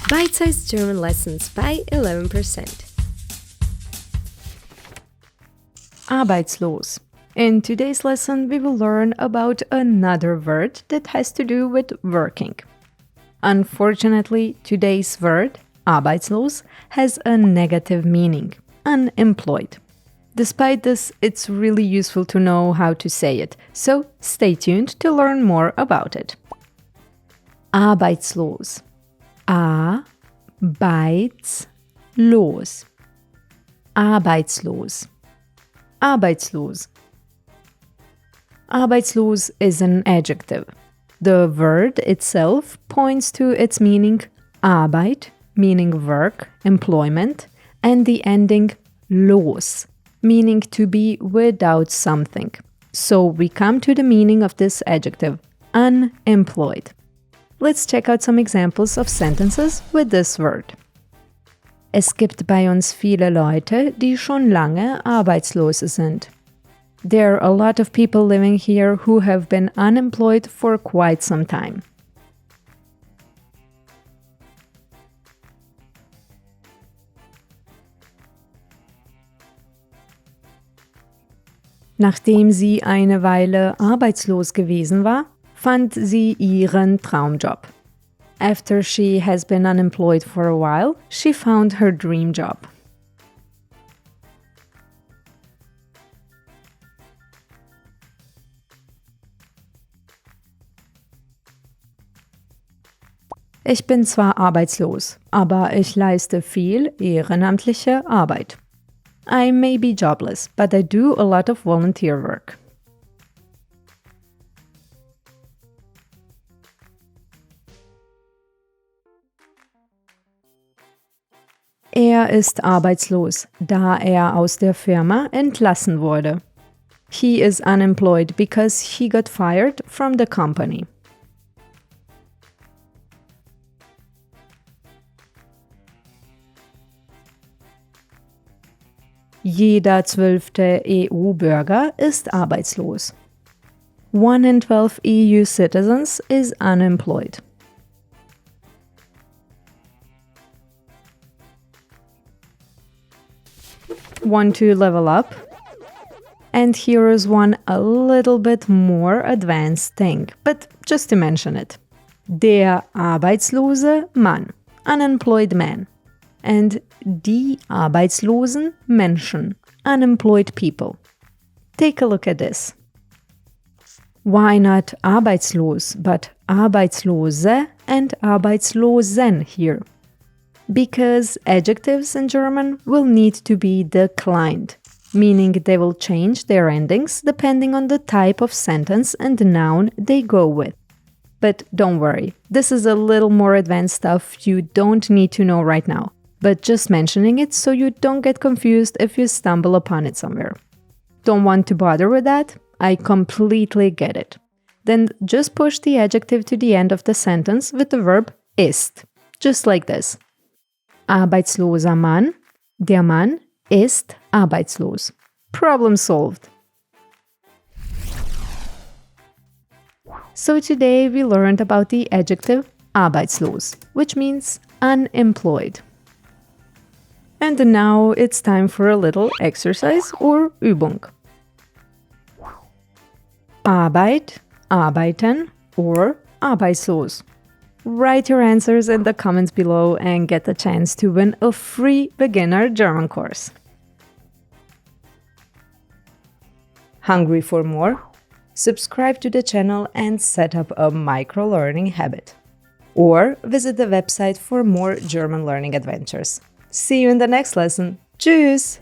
Bite-sized German lessons by 11%. Arbeitslos. In today's lesson, we will learn about another word that has to do with working. Unfortunately, today's word, arbeitslos, has a negative meaning, unemployed. Despite this, it's really useful to know how to say it, so stay tuned to learn more about it. Arbeitslos. Arbeitslos. Arbeitslos. Arbeitslos. Arbeitslos is an adjective. The word itself points to its meaning Arbeit, meaning work, employment, and the ending los, meaning to be without something. So we come to the meaning of this adjective, unemployed. Let's check out some examples of sentences with this word. Es gibt bei uns viele Leute, die schon lange arbeitslos sind. There are a lot of people living here who have been unemployed for quite some time. Nachdem sie eine Weile arbeitslos gewesen war, fand sie ihren Traumjob. After she has been unemployed for a while, she found her dream job. Ich bin zwar arbeitslos, aber ich leiste viel ehrenamtliche Arbeit. I may be jobless, but I do a lot of volunteer work. Er ist arbeitslos, da er aus der Firma entlassen wurde. He is unemployed because he got fired from the company. Jeder 12. EU-Bürger ist arbeitslos. 1 in 12 EU citizens is unemployed. Want to level up? And here is one a little bit more advanced thing, but just to mention it. Der arbeitslose Mann, unemployed man. And die arbeitslosen Menschen, unemployed people. Take a look at this. Why not arbeitslos, but arbeitslose and arbeitslosen here? Because adjectives in German will need to be declined, meaning they will change their endings depending on the type of sentence and noun they go with. But don't worry, this is a little more advanced stuff you don't need to know right now, but just mentioning it so you don't get confused if you stumble upon it somewhere. Don't want to bother with that? I completely get it. Then just push the adjective to the end of the sentence with the verb ist, just like this. Arbeitsloser Mann, der Mann ist arbeitslos. Problem solved. So today we learned about the adjective arbeitslos, which means unemployed. And now it's time for a little exercise or Übung. Arbeit, arbeiten or arbeitslos. Write your answers in the comments below and get the chance to win a free beginner German course. Hungry for more? Subscribe to the channel and set up a micro-learning habit. Or visit the website for more German learning adventures. See you in the next lesson. Tschüss!